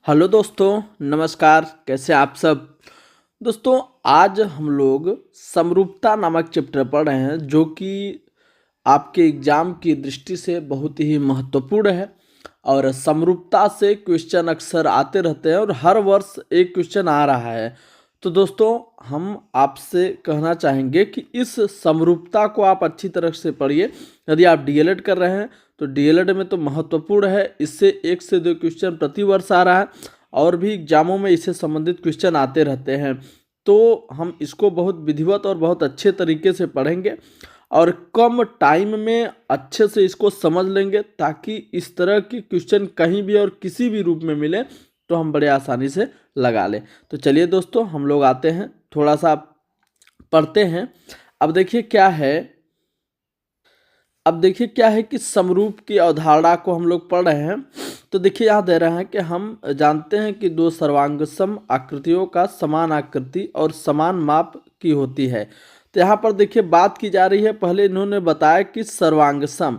Hello दोस्तों, नमस्कार। कैसे आप सब दोस्तों। आज हम लोग समरूपता नामक चैप्टर पढ़ रहे हैं जो कि आपके एग्जाम की दृष्टि से बहुत ही महत्वपूर्ण है। और समरूपता से क्वेश्चन अक्सर आते रहते हैं और हर वर्ष एक क्वेश्चन आ रहा है। तो दोस्तों, हम आपसे कहना चाहेंगे कि इस समरूपता को आप अच्छी तरह से पढ़िए। यदि आप डीएलएड कर रहे हैं तो डीएलएड में तो महत्वपूर्ण है, इससे 1 से 2 क्वेश्चन प्रति वर्ष आ रहा है और भी एग्जामों में इससे संबंधित क्वेश्चन आते रहते हैं। तो हम इसको बहुत विधिवत और बहुत अच्छे तरीके से पढ़ेंगे और कम टाइम में अच्छे से इसको समझ लेंगे, ताकि इस तरह की क्वेश्चन कहीं भी और किसी भी रूप में मिले तो हम बड़े आसानी से लगा लें। तो चलिए दोस्तों, हम लोग आते हैं, थोड़ा सा पढ़ते हैं। अब देखिए क्या है अब देखिए क्या है कि समरूप की अवधारणा को हम लोग पढ़ रहे हैं। तो देखिए यहाँ दे रहे हैं कि हम जानते हैं कि दो सर्वांगसम आकृतियों का समान आकृति और समान माप की होती है। तो यहाँ पर देखिए बात की जा रही है। पहले इन्होंने बताया कि सर्वांगसम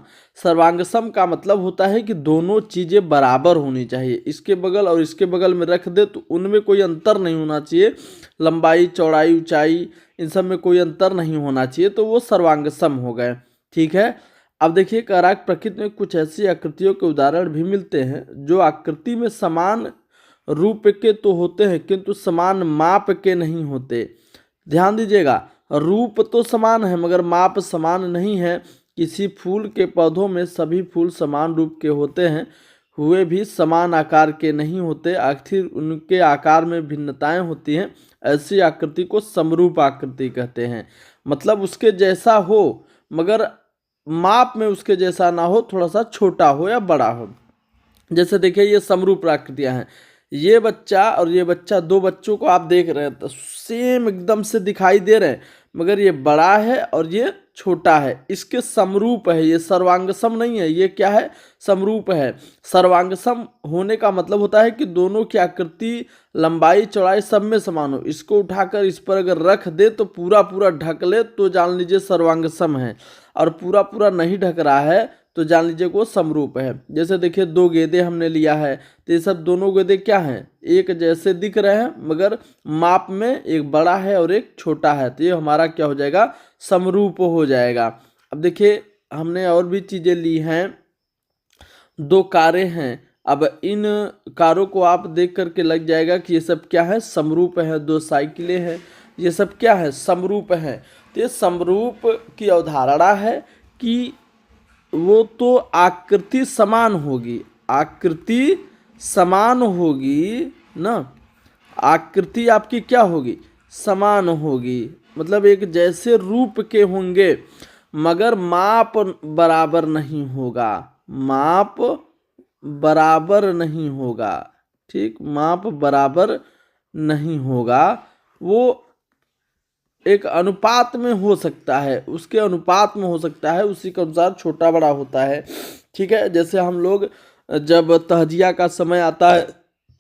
का मतलब होता है कि दोनों चीज़ें बराबर होनी चाहिए। इसके बगल और इसके बगल में रख दे तो उनमें कोई अंतर नहीं होना चाहिए, लंबाई चौड़ाई ऊंचाई इन सब में कोई अंतर नहीं होना चाहिए, तो वो सर्वांगसम हो गए। ठीक है। अब देखिए कह रहा है प्रकृति में कुछ ऐसी आकृतियों के उदाहरण भी मिलते हैं जो आकृति में समान रूप के तो होते हैं किंतु समान माप के नहीं होते। ध्यान दीजिएगा, रूप तो समान है मगर माप समान नहीं है। किसी फूल के पौधों में सभी फूल समान रूप के होते हैं, हुए भी समान आकार के नहीं होते, आखिर उनके आकार में भिन्नताएं होती हैं। ऐसी आकृति को समरूप आकृति कहते हैं। मतलब उसके जैसा हो मगर माप में उसके जैसा ना हो, थोड़ा सा छोटा हो या बड़ा हो। जैसे देखिए ये समरूप आकृतियां हैं। ये बच्चा और ये बच्चा, दो बच्चों को आप देख रहे हैं तो सेम एकदम से दिखाई दे रहे हैं, मगर ये बड़ा है और ये छोटा है। इसके समरूप है, ये सर्वांगसम नहीं है। ये क्या है? समरूप है। सर्वांगसम होने का मतलब होता है कि दोनों की आकृति लंबाई चौड़ाई सब में समान हो। इसको उठाकर इस पर अगर रख दे तो पूरा पूरा ढक ले तो जान लीजिए सर्वांगसम है, और पूरा पूरा नहीं ढक रहा है तो जान लीजिए वो समरूप है। जैसे देखिए दो गेंदे हमने लिया है, तो ये सब दोनों गेंदे क्या हैं? एक जैसे दिख रहे हैं मगर माप में एक बड़ा है और एक छोटा है, तो ये हमारा क्या हो जाएगा? समरूप हो जाएगा। अब देखिए हमने और भी चीज़ें ली हैं। दो कारें हैं। अब इन कारों को आप देख करके लग जाएगा कि ये सब क्या है? समरूप है। दो साइकिलें हैं, ये सब क्या है? समरूप है। तो ये समरूप की अवधारणा है कि वो तो आकृति समान होगी, आकृति समान होगी ना। आकृति आपकी क्या होगी? समान होगी। मतलब एक जैसे रूप के होंगे मगर माप बराबर नहीं होगा। माप बराबर नहीं होगा। ठीक, माप बराबर नहीं होगा। वो एक अनुपात में हो सकता है, उसके अनुपात में हो सकता है, उसी के अनुसार छोटा बड़ा होता है। ठीक है। जैसे हम लोग जब तहजिया का समय आता है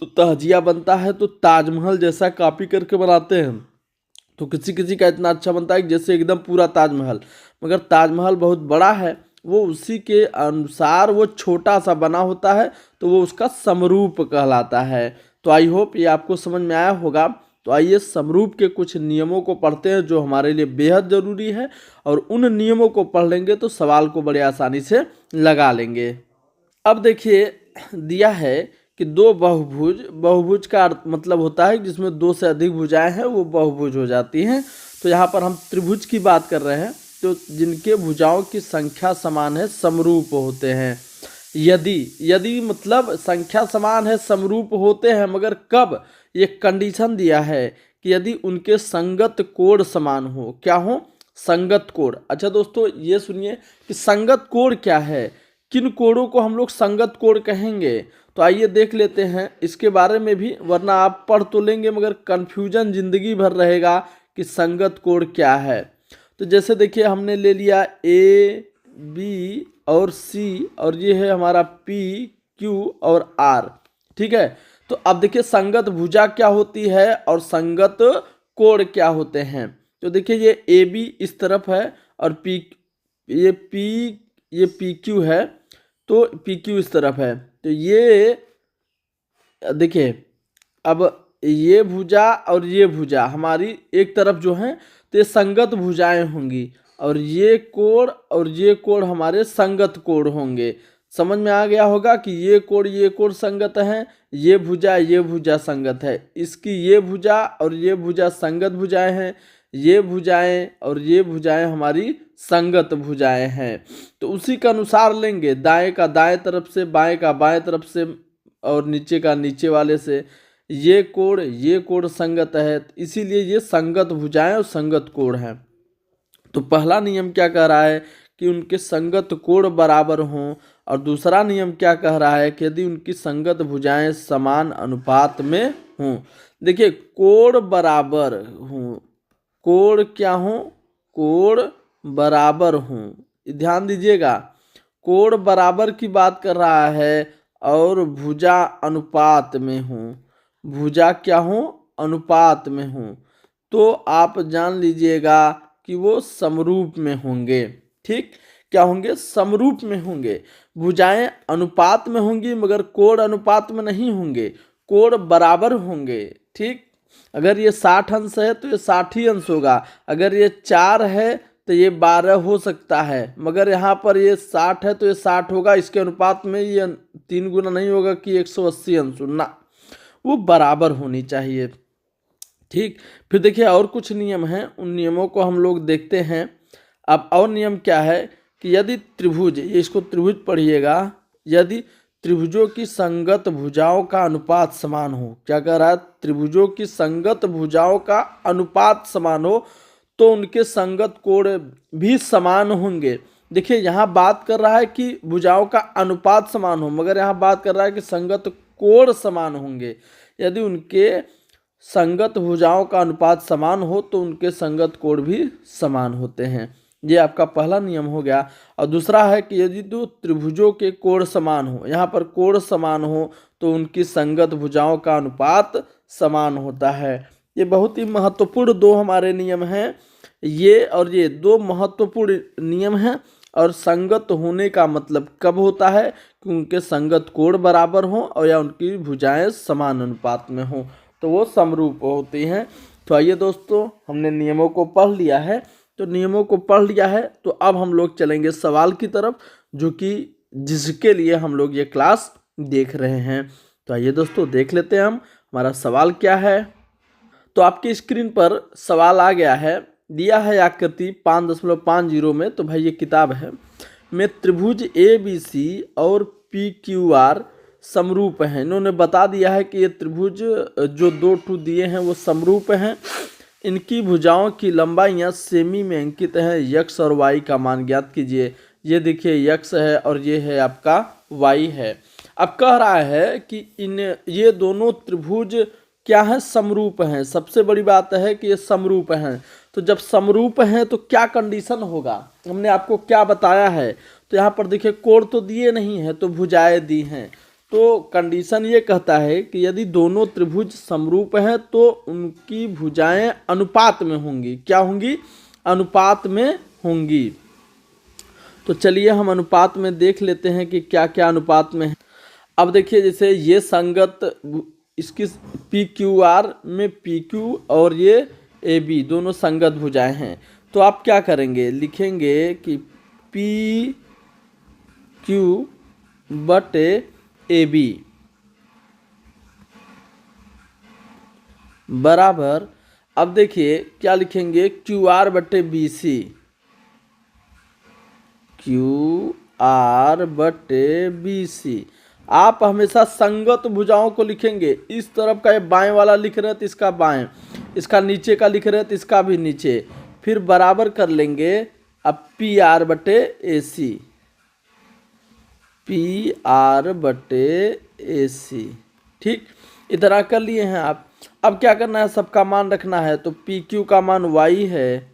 तो तहजिया बनता है तो ताजमहल जैसा कॉपी करके बनाते हैं। तो किसी किसी का इतना अच्छा बनता है कि जैसे एकदम पूरा ताजमहल, मगर ताजमहल बहुत बड़ा है, वो उसी के अनुसार वो छोटा सा बना होता है, तो वो उसका समरूप कहलाता है। तो आई होप ये आपको समझ में आया होगा। तो आइए समरूप के कुछ नियमों को पढ़ते हैं जो हमारे लिए बेहद ज़रूरी है, और उन नियमों को पढ़ लेंगे तो सवाल को बड़े आसानी से लगा लेंगे। अब देखिए दिया है कि दो बहुभुज, बहुभुज का मतलब होता है जिसमें दो से अधिक भुजाएं हैं वो बहुभुज हो जाती हैं। तो यहाँ पर हम त्रिभुज की बात कर रहे हैं, तो जिनके भुजाओं की संख्या समान है समरूप होते हैं। यदि यदि मतलब संख्या समान है समरूप होते हैं, मगर कब? ये कंडीशन दिया है कि यदि उनके संगत कोण समान हो। क्या हो? संगत कोण। अच्छा दोस्तों ये सुनिए कि संगत कोण क्या है, किन कोणों को हम लोग संगत कोण कहेंगे। तो आइए देख लेते हैं इसके बारे में भी, वरना आप पढ़ तो लेंगे मगर कन्फ्यूजन जिंदगी भर रहेगा कि संगत कोण क्या है। तो जैसे देखिए हमने ले लिया ए बी और सी, और ये है हमारा पी क्यू और आर। ठीक है। तो अब देखिए संगत भुजा क्या होती है और संगत कोण क्या होते हैं। तो देखिए ये ए बी इस तरफ है और ये पी क्यू है, तो पी क्यू इस तरफ है। तो ये देखिए अब ये भुजा और ये भुजा हमारी एक तरफ जो है तो ये संगत भुजाएं होंगी, और ये कोण हमारे संगत कोण होंगे। समझ में आ गया होगा कि ये कोण संगत है, ये भुजा संगत है। इसकी ये भुजा संगत भुजाएं हैं, ये भुजाएं और ये भुजाएं हमारी संगत भुजाएं हैं। तो उसी के अनुसार लेंगे, दाएं का दाएं तरफ से, बाएं का बाएं तरफ से और नीचे का नीचे वाले से। ये कोण संगत है, इसीलिए ये संगत भुजाएं और संगत कोण है। तो पहला नियम क्या कह रहा है कि उनके संगत कोण बराबर हों, और दूसरा नियम क्या कह रहा है कि यदि उनकी संगत भुजाएं समान अनुपात में हों। देखिए कोण बराबर हों, कोण क्या हों, कोण बराबर हों, ध्यान दीजिएगा, कोण बराबर की बात कर रहा है, और भुजा अनुपात में हों, भुजा क्या हो, अनुपात में हों, तो आप जान लीजिएगा कि वो समरूप में होंगे। ठीक, क्या होंगे, समरूप में होंगे। भुजाएं अनुपात में होंगी मगर कोण अनुपात में नहीं होंगे, कोण बराबर होंगे। ठीक, अगर ये 60 अंश है तो ये 60 ही अंश होगा, अगर ये 4 है तो ये 12 हो सकता है, मगर यहाँ पर ये 60 है तो ये 60 होगा। इसके अनुपात में ये 3 गुना नहीं होगा कि 180 अंश ना, वो बराबर होनी चाहिए। ठीक, फिर देखिए और कुछ नियम हैं, उन नियमों को हम लोग देखते हैं। अब और नियम क्या है कि यदि त्रिभुज, ये इसको त्रिभुज पढ़िएगा, यदि त्रिभुजों की संगत भुजाओं का अनुपात समान हो, क्या कह रहा है, त्रिभुजों की संगत भुजाओं का अनुपात समान हो तो उनके संगत कोण भी समान होंगे। देखिए यहाँ बात कर रहा है कि भुजाओं का अनुपात समान हो, मगर यहाँ बात कर रहा है कि संगत कोण समान होंगे। यदि उनके संगत भुजाओं का अनुपात समान हो तो उनके संगत कोण भी समान होते हैं। ये आपका पहला नियम हो गया। और दूसरा है कि यदि दो त्रिभुजों के कोण समान हो, यहाँ पर कोण समान हो तो उनकी संगत भुजाओं का अनुपात समान होता है। ये बहुत ही महत्वपूर्ण दो हमारे नियम हैं, ये और ये दो महत्वपूर्ण नियम हैं। और संगत होने का मतलब कब होता है कि उनके संगत कोण बराबर हों और या उनकी भुजाएं समान अनुपात में हों, तो वो समरूप होती हैं। तो आइए दोस्तों, हमने नियमों को पढ़ लिया है, तो नियमों को पढ़ लिया है तो अब हम लोग चलेंगे सवाल की तरफ, जो कि जिसके लिए हम लोग ये क्लास देख रहे हैं। तो आइए दोस्तों देख लेते हैं हम हमारा सवाल क्या है। तो आपकी स्क्रीन पर सवाल आ गया है, दिया है आकृति 5.50 में। तो भाई ये किताब है, में त्रिभुज ABC और PQR समरूप हैं। इन्होंने बता दिया है कि ये त्रिभुज जो दो टू दिए हैं वो समरूप हैं। इनकी भुजाओं की लंबाइयाँ सेमी में अंकित है, यक्स और वाई का मान ज्ञात कीजिए। ये देखिए यक्स है और ये है आपका वाई है। अब कह रहा है कि ये दोनों त्रिभुज क्या है, समरूप हैं। सबसे बड़ी बात है कि ये समरूप हैं। तो जब समरूप हैं तो क्या कंडीशन होगा, हमने आपको क्या बताया है। तो यहाँ पर देखिए कोण तो दिए नहीं है तो भुजाएं दी हैं। तो कंडीशन ये कहता है कि यदि दोनों त्रिभुज समरूप हैं तो उनकी भुजाएं अनुपात में होंगी। क्या होंगी, अनुपात में होंगी। तो चलिए हम अनुपात में देख लेते हैं कि क्या क्या अनुपात में है। अब देखिए जैसे ये संगत, इसकी PQR में PQ और ये AB दोनों संगत भुजाएं हैं। तो आप क्या करेंगे, लिखेंगे कि PQ बटे AB बराबर, अब देखिए क्या लिखेंगे, QR बटे BC, QR बटे BC। आप हमेशा संगत भुजाओं को लिखेंगे। इस तरफ का ये बाएं वाला लिख रहे हैं तो इसका बाएं, इसका नीचे का लिख रहे हैं तो इसका भी नीचे, फिर बराबर कर लेंगे। अब PR बटे AC, PR बटे AC, ठीक, इतना कर लिए हैं आप। अब क्या करना है, सबका मान रखना है। तो PQ का मान Y है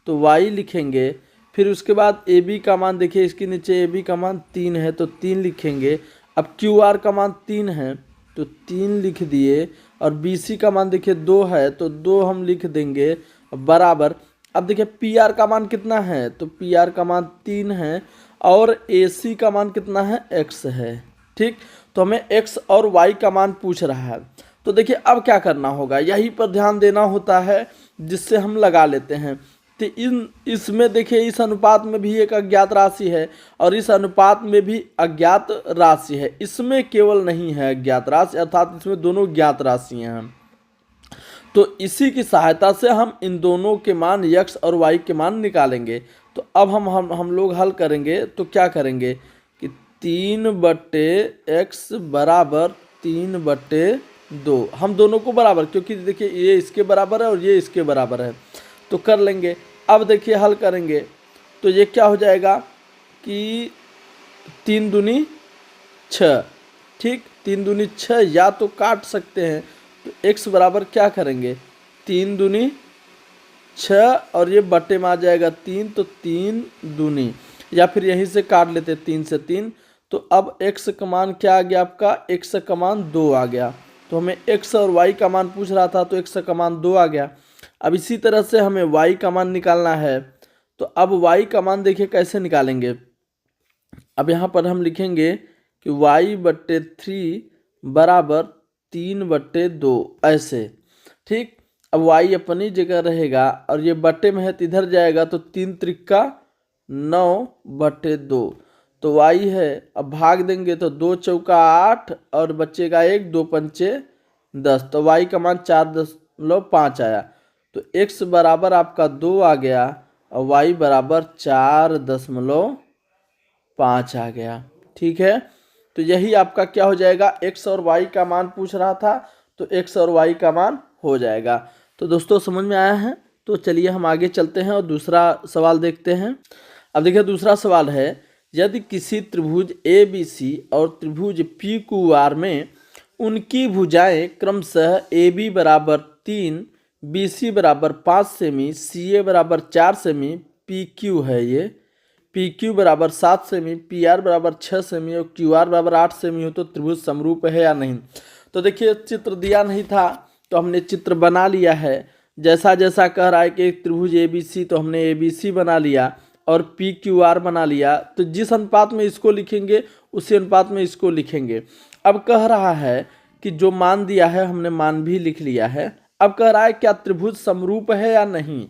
तो Y लिखेंगे। फिर उसके बाद AB का मान देखिए, इसके नीचे AB का मान 3 है तो 3 लिखेंगे। अब QR का मान 3 है तो 3 लिख दिए, और BC का मान देखिए 2 है तो 2 हम लिख देंगे बराबर। अब देखिए PR का मान कितना है, तो PR का मान 3 है और AC का मान कितना है, X है। ठीक, तो हमें x और y का मान पूछ रहा है। तो देखिए अब क्या करना होगा, यही पर ध्यान देना होता है जिससे हम लगा लेते हैं। तो इसमें देखिए इस अनुपात में भी एक अज्ञात राशि है और इस अनुपात में भी अज्ञात राशि है, इसमें केवल नहीं है अज्ञात राशि, अर्थात इसमें दोनों ज्ञात राशियां हैं। तो इसी की सहायता से हम इन दोनों के मान x और y के मान निकालेंगे। तो अब हम लोग हल करेंगे तो क्या करेंगे कि 3/x बराबर 3/2, हम दोनों को बराबर, क्योंकि देखिए ये इसके बराबर है और ये इसके बराबर है, तो कर लेंगे। अब देखिए हल करेंगे तो ये क्या हो जाएगा कि 3 दूनी 6, ठीक, 3 दूनी 6, या तो काट सकते हैं तो x बराबर क्या करेंगे 3 दूनी 6 और ये बटे में आ जाएगा 3, तो 3 दूनी, या फिर यहीं से काट लेते 3 से 3। तो अब x का मान क्या आ गया आपका, x का मान 2 आ गया। तो हमें x और y का मान पूछ रहा था तो x का मान 2 आ गया। अब इसी तरह से हमें y का मान निकालना है। तो अब y का मान देखिए कैसे निकालेंगे। अब यहाँ पर हम लिखेंगे कि y/3 बराबर 3/2, ऐसे, ठीक। अब y अपनी जगह रहेगा और ये बटे में है तो इधर जाएगा, तो 3 त्रिका 9/2, तो y है। अब भाग देंगे तो 2 चौका 8 और बचेगा 1, 2 पंचे 10, तो y का मान 4.5 आया। तो x बराबर आपका 2 आ गया और y बराबर 4.5 आ गया, ठीक है। तो यही आपका क्या हो जाएगा, x और y का मान पूछ रहा था तो x और y का मान हो जाएगा। तो दोस्तों समझ में आया है। तो चलिए हम आगे चलते हैं और दूसरा सवाल देखते हैं। अब देखिए दूसरा सवाल है, यदि किसी त्रिभुज ABC और त्रिभुज PQR में उनकी भुजाएं क्रमशः AB बराबर 3, BC बराबर 5 सेमी, CA बराबर 4 सेमी, PQ है ये, PQ बराबर 7 सेमी, PR बराबर 6 सेमी और QR बराबर 8 सेमी हो, तो त्रिभुज समरूप है या नहीं। तो देखिए चित्र दिया नहीं था तो हमने चित्र बना लिया है। जैसा जैसा कह रहा है कि एक त्रिभुज ABC, तो हमने ABC बना लिया और PQR बना लिया। तो जिस अनुपात में इसको लिखेंगे उसी अनुपात में इसको लिखेंगे। अब कह रहा है कि जो मान दिया है हमने मान भी लिख लिया है। अब कह रहा है क्या त्रिभुज समरूप है या नहीं।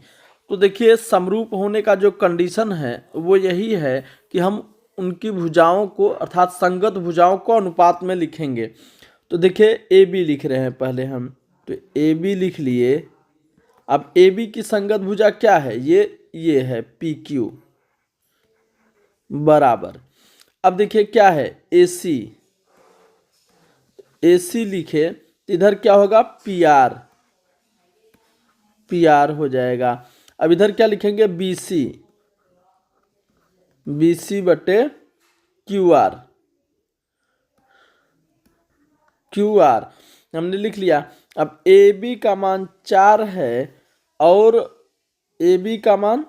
तो देखिए समरूप होने का जो कंडीशन है वो यही है कि हम उनकी भुजाओं को अर्थात संगत भुजाओं को अनुपात में लिखेंगे। तो देखिए AB लिख रहे हैं पहले हम, तो AB लिख लिए। अब AB की संगत भुजा क्या है, ये है PQ बराबर। अब देखिए क्या है AC लिखे, इधर क्या होगा PR हो जाएगा। अब इधर क्या लिखेंगे BC बटे QR हमने लिख लिया। अब AB का मान 4 है और AB का मान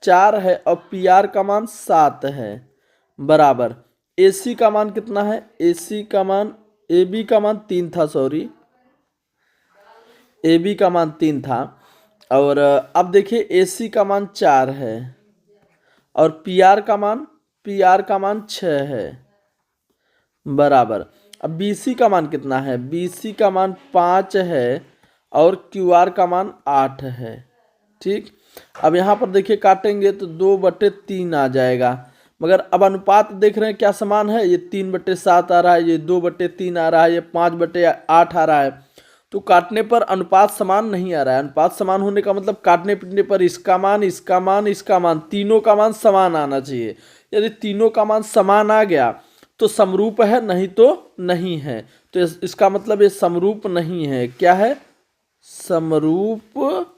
4 है और PR का मान 7 है बराबर। AC का मान कितना है, AC का मान, AB का मान 3 था, सॉरी, AB का मान 3 था। और अब देखिए AC का मान 4 है और PR का मान 6 है बराबर। अब BC का मान कितना है, BC का मान 5 है और QR का मान 8 है, ठीक। अब यहाँ पर देखिए काटेंगे तो 2/3 आ जाएगा, मगर अब अनुपात देख रहे हैं क्या समान है, ये 3/7 आ रहा है, ये 2/3 आ रहा है, ये 5/8 आ रहा है। तो काटने पर अनुपात समान नहीं आ रहा है। अनुपात समान होने का मतलब काटने पीटने पर इसका मान तीनों का मान समान आना चाहिए। यदि तीनों का मान समान आ गया तो समरूप है, नहीं तो नहीं है। तो इसका मतलब ये समरूप नहीं है। क्या है, समरूप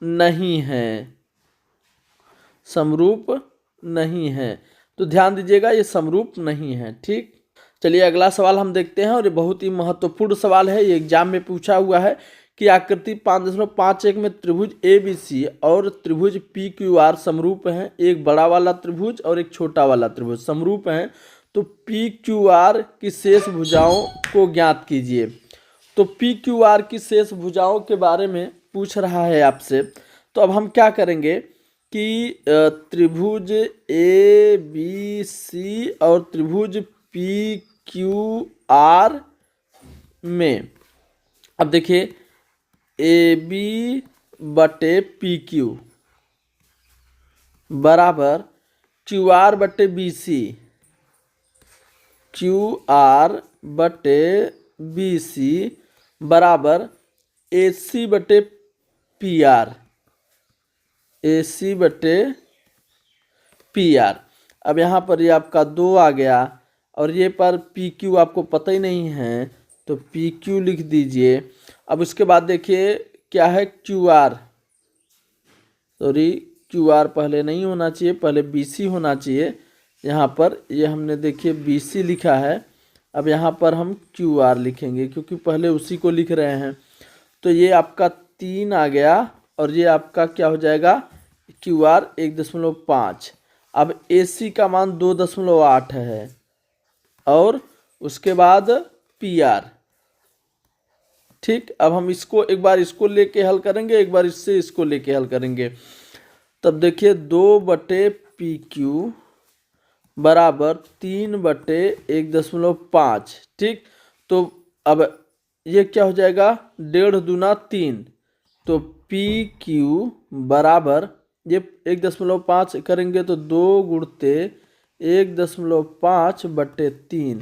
नहीं है, समरूप नहीं है। तो ध्यान दीजिएगा ये समरूप नहीं है, ठीक। चलिए अगला सवाल हम देखते हैं और ये बहुत ही महत्वपूर्ण सवाल है। ये एग्जाम में पूछा हुआ है कि आकृति 5.51 में त्रिभुज ABC और त्रिभुज PQR समरूप हैं। एक बड़ा वाला त्रिभुज और एक छोटा वाला त्रिभुज समरूप हैं, तो PQR की शेष भुजाओं को ज्ञात कीजिए। तो PQR की शेष भुजाओं के बारे में पूछ रहा है आपसे। तो अब हम क्या करेंगे कि त्रिभुज ABC और त्रिभुज PQR आर में। अब देखिए ए बी बटे पी क्यू बराबर क्यू आर बटे बी सी, क्यू आर बटे बी सी बराबर ए सी बटे पी आर, ए सी बटे पी आर। अब यहाँ पर ये आपका 2 आ गया और ये पर पी क्यू आपको पता ही नहीं है तो पी क्यू लिख दीजिए। अब उसके बाद देखिए क्या है Q R, sorry Q R पहले नहीं होना चाहिए, पहले बी सी होना चाहिए। यहाँ पर ये हमने देखिए बी सी लिखा है, अब यहाँ पर हम क्यू आर लिखेंगे क्योंकि पहले उसी को लिख रहे हैं। तो ये आपका 3 आ गया और ये आपका क्या हो जाएगा क्यू आर 1.5। अब ए सी का मान 2.8 है और उसके बाद पी आर। ठीक, अब हम इसको एक बार इसको लेके हल करेंगे, एक बार इससे इसको लेके हल करेंगे। तब देखिए 2 बटे पी क्यू बराबर 3 बटे 1.5। ठीक, तो अब ये क्या हो जाएगा 1.5 दूना 3, तो पी क्यू बराबर ये 1.5 करेंगे तो 2 गुणते 1.5 बटे 3,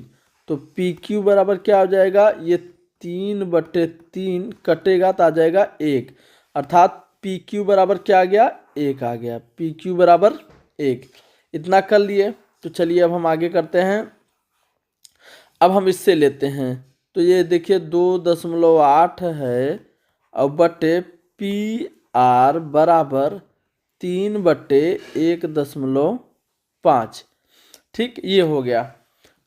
तो पी क्यू बराबर क्या हो जाएगा, ये 3 बटे 3 कटेगा तो आ जाएगा 1, अर्थात पी क्यू बराबर क्या आ गया 1 आ गया, पी क्यू बराबर 1। इतना कर लिए तो चलिए अब हम आगे करते हैं। अब हम इससे लेते हैं तो ये देखिए 2.8 है और बटे पी आर बराबर 3 बटे 1.5। ठीक, ये हो गया।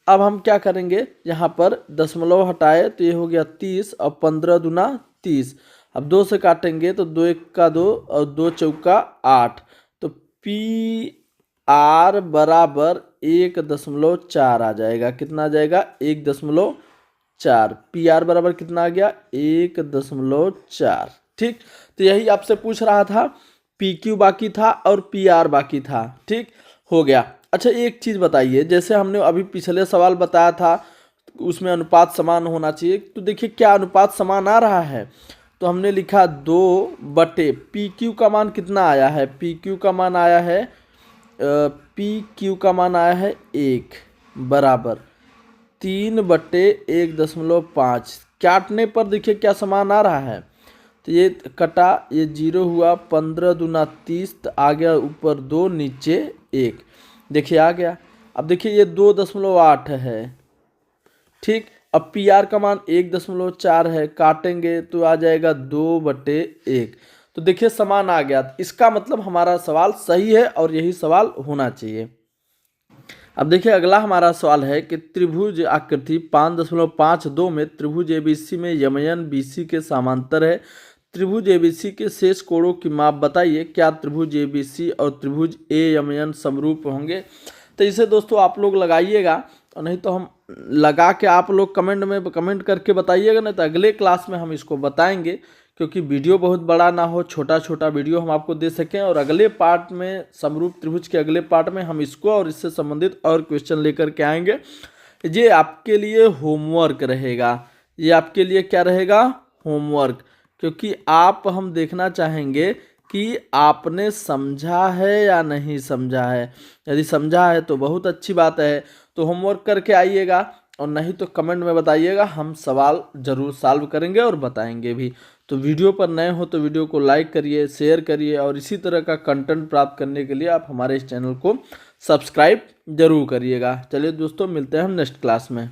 अब हम क्या करेंगे, यहाँ पर दशमलव हटाए तो ये हो गया 30 और 15 दूना 30। अब 2 से काटेंगे तो 2 1 का 2 और 2 चौका 8, तो पी आर बराबर 1.4 आ जाएगा। कितना आ जाएगा 1.4। पी आर बराबर कितना आ गया 1.4। ठीक, तो यही आपसे पूछ रहा था, पी क्यू बाकी था और पी आर बाकी था। ठीक, हो गया। अच्छा एक चीज़ बताइए, जैसे हमने अभी पिछले सवाल बताया था उसमें अनुपात समान होना चाहिए, तो देखिए क्या अनुपात समान आ रहा है। तो हमने लिखा 2 बटे पी क्यू का मान कितना आया है, पी क्यू का मान आया है पी क्यू का मान आया है 1 बराबर 3 बटे 1.5। काटने पर देखिए क्या समान आ रहा है, तो ये कटा, ये 0 हुआ, 15 दूना 30 तो आ गया ऊपर 2 नीचे 1, देखिए आ गया। अब देखिए ये 2.8 है। ठीक, अब पी आर का मान 1.4 है, काटेंगे तो आ जाएगा 2 बटे 1, तो देखिए समान आ गया। इसका मतलब हमारा सवाल सही है और यही सवाल होना चाहिए। अब देखिए अगला हमारा सवाल है कि त्रिभुज आकृति 5.52 में त्रिभुज एबीसी में यमयन बीसी के समांतर है। त्रिभुज एबीसी के शेष कोणों की माप बताइए। क्या त्रिभुज एबीसी और त्रिभुज ए यमयन समरूप होंगे? तो इसे दोस्तों आप लोग लगाइएगा, और नहीं तो हम लगा के आप लोग कमेंट में कमेंट करके बताइएगा, नहीं तो अगले क्लास में हम इसको बताएंगे, क्योंकि वीडियो बहुत बड़ा ना हो, छोटा छोटा वीडियो हम आपको दे सकें। और अगले पार्ट में समरूप त्रिभुज के अगले पार्ट में हम इसको और इससे संबंधित और क्वेश्चन लेकर के आएंगे। ये आपके लिए होमवर्क रहेगा, ये आपके लिए क्या रहेगा, होमवर्क, क्योंकि आप हम देखना चाहेंगे कि आपने समझा है या नहीं समझा है। यदि समझा है तो बहुत अच्छी बात है, तो होमवर्क करके आइएगा, और नहीं तो कमेंट में बताइएगा, हम सवाल जरूर सॉल्व करेंगे और बताएंगे भी। तो वीडियो पर नए हो तो वीडियो को लाइक करिए, शेयर करिए, और इसी तरह का कंटेंट प्राप्त करने के लिए आप हमारे इस चैनल को सब्सक्राइब जरूर करिएगा। चलिए दोस्तों, मिलते हैं हम नेक्स्ट क्लास में।